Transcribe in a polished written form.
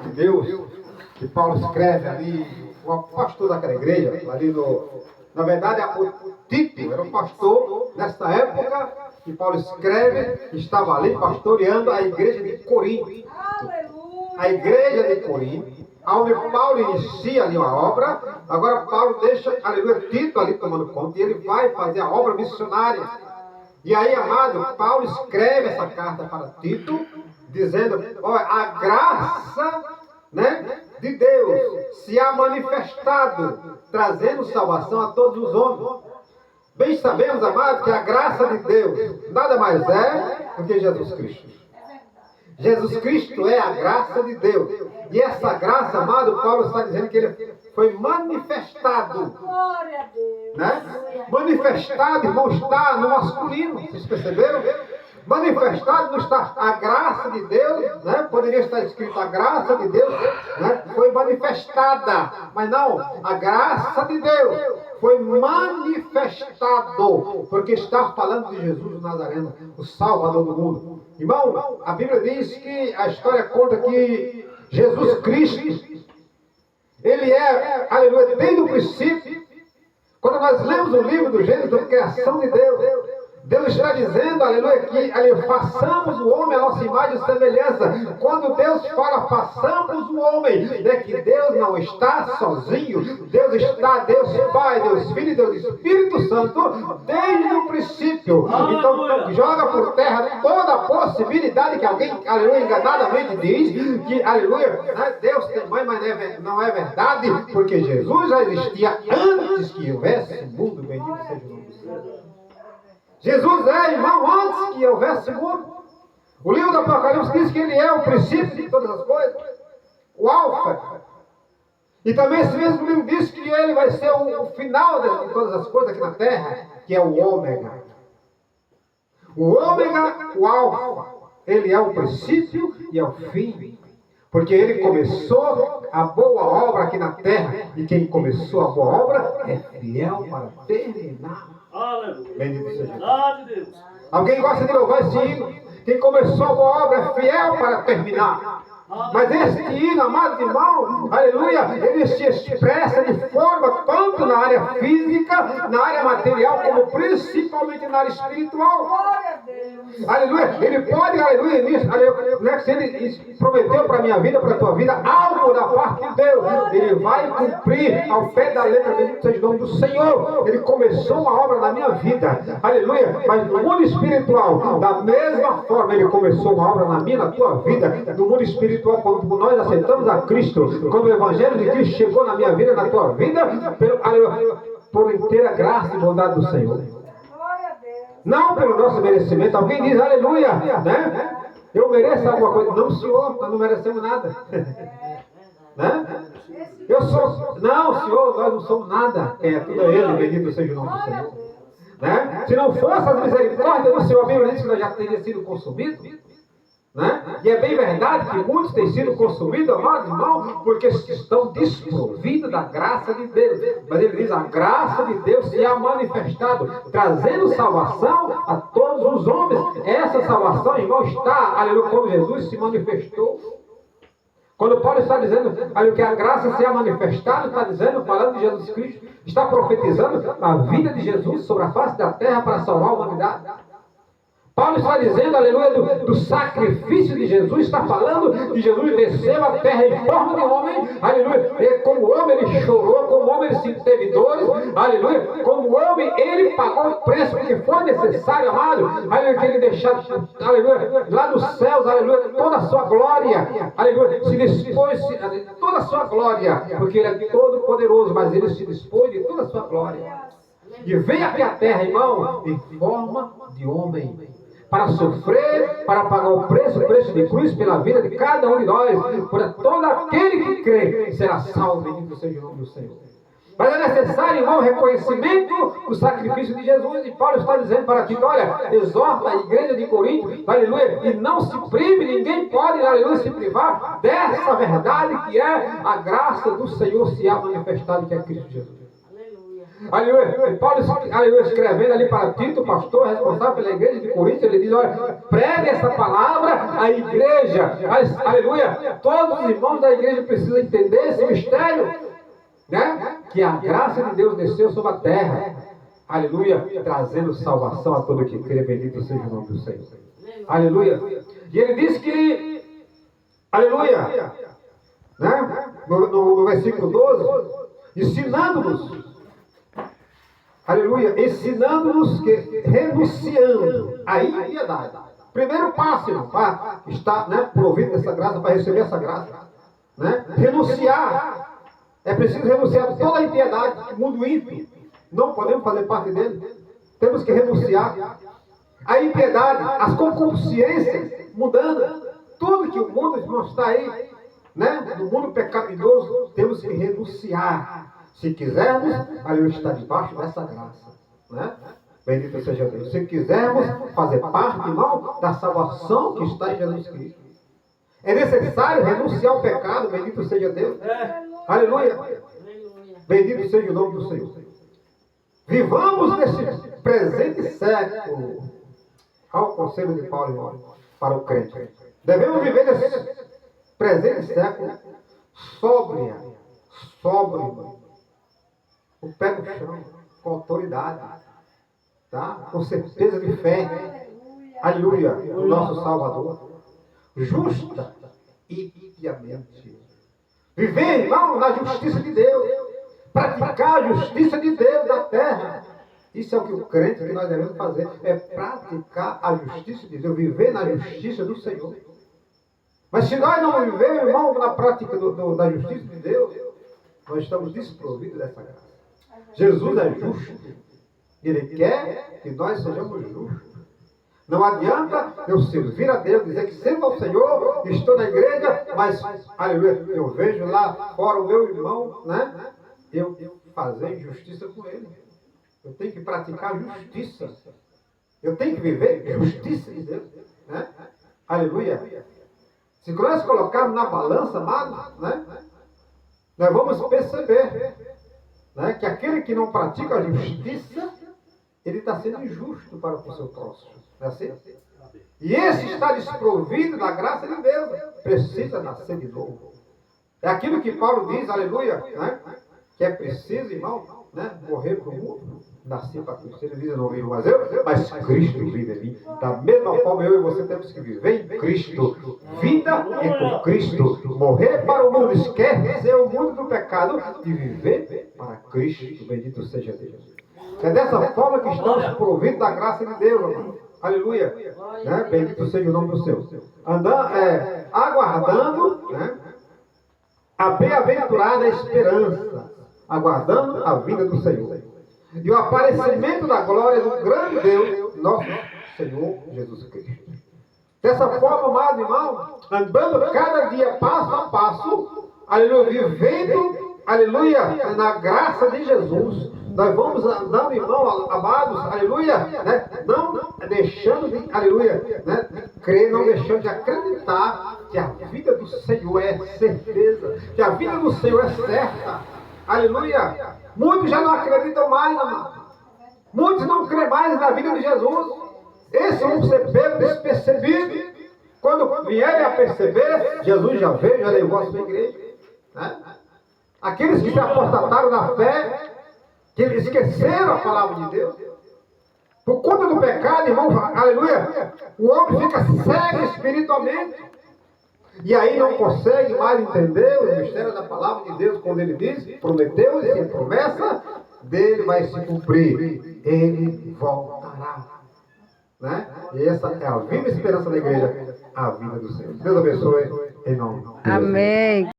de Deus, que Paulo escreve ali, o pastor daquela igreja, ali na verdade, o Tito era um pastor nessa época, que Paulo escreve, que estava ali pastoreando a igreja de Corinto. A igreja de Corinto, onde Paulo inicia ali uma obra, agora Paulo deixa, aleluia, Tito ali tomando conta, e ele vai fazer a obra missionária. E aí, amado, Paulo escreve essa carta para Tito, dizendo, olha, a graça, né, de Deus se há manifestado, trazendo salvação a todos os homens. Bem sabemos, amado, que a graça de Deus nada mais é do que Jesus Cristo. Jesus Cristo é a graça de Deus. E essa graça, amado, Paulo está dizendo que ele foi manifestado. Né? Manifestado, irmão, está no masculino. Vocês perceberam? Manifestado não está a graça de Deus, né? Poderia estar escrito a graça de Deus, né? Foi manifestada, mas não, a graça de Deus foi manifestado, porque está falando de Jesus Nazareno, o Salvador do mundo. Irmão, a Bíblia diz que a história conta que Jesus Cristo, ele é, aleluia, desde o princípio. Quando nós lemos o livro do Gênesis, da criação de Deus, Deus está dizendo, aleluia, que façamos o homem a nossa imagem e semelhança. Quando Deus fala, façamos o homem, é que Deus não está sozinho. Deus está, Deus Pai, Deus Filho e Deus Espírito Santo, desde o princípio. Então, joga por terra toda a possibilidade que alguém, aleluia, enganadamente diz, que, aleluia, Deus tem mãe, mas não é verdade, porque Jesus já existia antes que houvesse mundo, bendito seja o nome do Senhor. Jesus é, irmão, antes que houvesse mundo. O livro do Apocalipse diz que ele é o princípio de todas as coisas, o alfa. E também esse mesmo livro diz que ele vai ser o final de todas as coisas aqui na terra, que é o ômega. O ômega, o alfa, ele é o princípio e é o fim. Porque ele começou a boa obra aqui na terra, e quem começou a boa obra é fiel para terminar. Aleluia. Bendito seja Deus. Alguém gosta de louvar esse hino? Quem começou a boa obra é fiel para terminar. Mas esse hino, amado irmão, aleluia, ele se expressa de forma tanto na área física, na área material, como principalmente na área espiritual. Aleluia, ele pode, aleluia, nisso, aleluia, se ele prometeu para a minha vida, para a tua vida, algo da parte de Deus, ele vai cumprir ao pé da letra, bendito seja o nome do Senhor. Ele começou uma obra na minha vida, aleluia, mas no mundo espiritual, da mesma forma, ele começou uma obra na minha, na tua vida, no mundo espiritual. Quando nós aceitamos a Cristo, quando o Evangelho de Cristo chegou na minha vida, na tua vida, por inteira graça e bondade do Senhor. Não pelo nosso merecimento. Alguém diz aleluia, né? Eu mereço alguma coisa. Não, Senhor, nós não merecemos nada. Né? Eu sou. Não, Senhor, nós não somos nada. É tudo Ele, bendito seja o nome do Senhor. Né? Se não fosse as misericórdias do Senhor, a Bíblia diz que nós já teríamos sido consumidos. Né? E é bem verdade que muitos têm sido consumidos, amados irmãos, porque estão desprovidos da graça de Deus. Mas ele diz, a graça de Deus se há manifestado, trazendo salvação a todos os homens. Essa salvação, irmão, está, aleluia, como Jesus se manifestou. Quando Paulo está dizendo que a graça se há manifestado, está dizendo, falando de Jesus Cristo, está profetizando a vida de Jesus sobre a face da terra para salvar a humanidade. Paulo está dizendo, aleluia, do sacrifício de Jesus, está falando que Jesus desceu à terra em forma de homem, aleluia, e como homem ele chorou, como homem ele se teve dores, aleluia, como homem ele pagou o preço que foi necessário, amado, aleluia, que ele deixasse, aleluia, lá nos céus, aleluia, toda a sua glória, aleluia, se dispôs, toda a sua glória, porque ele é todo poderoso, mas ele se dispôs de toda a sua glória, e veio aqui à terra, irmão, em forma de homem, para sofrer, para pagar o preço de cruz pela vida de cada um de nós, por todo aquele que crê, será salvo, bendito seja o nome do Senhor. Mas é necessário, irmão, o reconhecimento do sacrifício de Jesus, e Paulo está dizendo para ti, olha, exorta a igreja de Corinto, aleluia, e não se prive, ninguém pode, aleluia, se privar dessa verdade que é a graça do Senhor se há manifestado, que é Cristo Jesus. Aleluia. E Paulo, aleluia, escrevendo ali para Tito, pastor responsável pela igreja de Corinto, ele diz: olha, pregue essa palavra à igreja. Aleluia. Todos os irmãos da igreja precisam entender esse mistério, né? Que a graça de Deus desceu sobre a terra. Aleluia. Trazendo salvação a todo que crê. Bendito seja o nome do Senhor. Aleluia. E ele diz que, aleluia, né? No versículo 12, ensinando-nos, aleluia, ensinando-nos que, renunciando à impiedade. Primeiro passo, irmão, para estar, né, provido dessa graça, para receber essa graça, né? Renunciar. É preciso renunciar a toda a impiedade, o mundo ímpio. Não podemos fazer parte dele. Temos que renunciar à impiedade, às concupiscências mundanas. Tudo que o mundo, irmão, está aí, né? No mundo pecaminoso, temos que renunciar. Se quisermos, ali está debaixo dessa graça, né? Bendito seja Deus. Se quisermos fazer parte, irmão, da salvação que está em Jesus Cristo, é necessário renunciar ao pecado. Bendito seja Deus. Aleluia. Bendito seja o nome do Senhor. Vivamos nesse presente século. Ao conselho de Paulo, irmão, para o crente. Devemos viver nesse presente século sóbrio, irmão. O pé no chão, com autoridade, tá? Com certeza de fé. Aleluia, o nosso Salvador. Justa e piamente. Viver, irmão, na justiça de Deus. Praticar a justiça de Deus da terra. Isso é o que o crente que nós devemos fazer. É praticar a justiça de Deus. Viver na justiça do Senhor. Mas se nós não vivermos, irmão, na prática da justiça de Deus, nós estamos desprovidos dessa graça. Jesus é justo. Ele quer que nós sejamos justos. Não adianta eu servir a Deus, dizer que sirvo ao Senhor, estou na igreja, mas, aleluia, eu vejo lá fora o meu irmão, né? Eu fazer injustiça com ele. Eu tenho que praticar justiça. Eu tenho que viver justiça de Deus, né? Aleluia. Se nós colocarmos na balança, amados, né? Nós vamos perceber, né, que aquele que não pratica a justiça, ele está sendo injusto para o seu próximo. Não é assim? E esse está desprovido da graça de Deus. Precisa nascer de novo. É aquilo que Paulo diz, aleluia, né? Que é preciso, irmão, né, morrer para o mundo, nascer para Cristo. Ele diz: eu não vivo mais eu, mas Cristo vive em mim. Da mesma forma, eu e você temos que viver em Cristo. Vida é com Cristo. Morrer para o mundo, esquecer o mundo do pecado e viver para Cristo. Bendito seja Deus. É dessa forma que estamos providos da graça de Deus, irmão. Aleluia. Né? Bendito seja o nome do Senhor. Aguardando, né, a bem-aventurada esperança. Aguardando a vinda do Senhor. E o aparecimento da glória do grande Deus, nosso Senhor Jesus Cristo. Dessa forma, amado irmão, andando cada dia passo a passo, aleluia, vivendo, aleluia, na graça de Jesus, nós vamos andando, irmão, amados, aleluia, né? Não deixando de, aleluia, né, de crer, não deixando de acreditar que a vida do Senhor é certeza, que a vida do Senhor é certa. Aleluia! Muitos já não acreditam mais, amado. Muitos não creem mais na vida de Jesus. Esses vão ser pegos despercebidos. Quando vierem a perceber, Jesus já veio, já levou a sua igreja. Né? Aqueles que se apostataram na fé, que esqueceram a palavra de Deus. Por conta do pecado, irmão, aleluia, o homem fica cego espiritualmente. E aí não consegue mais entender os mistérios da palavra de Deus, quando ele diz, prometeu e a promessa dele vai se cumprir. Ele voltará. Né? E essa é a viva esperança da igreja, a vida do Senhor. Deus abençoe em nome de Jesus. Amém.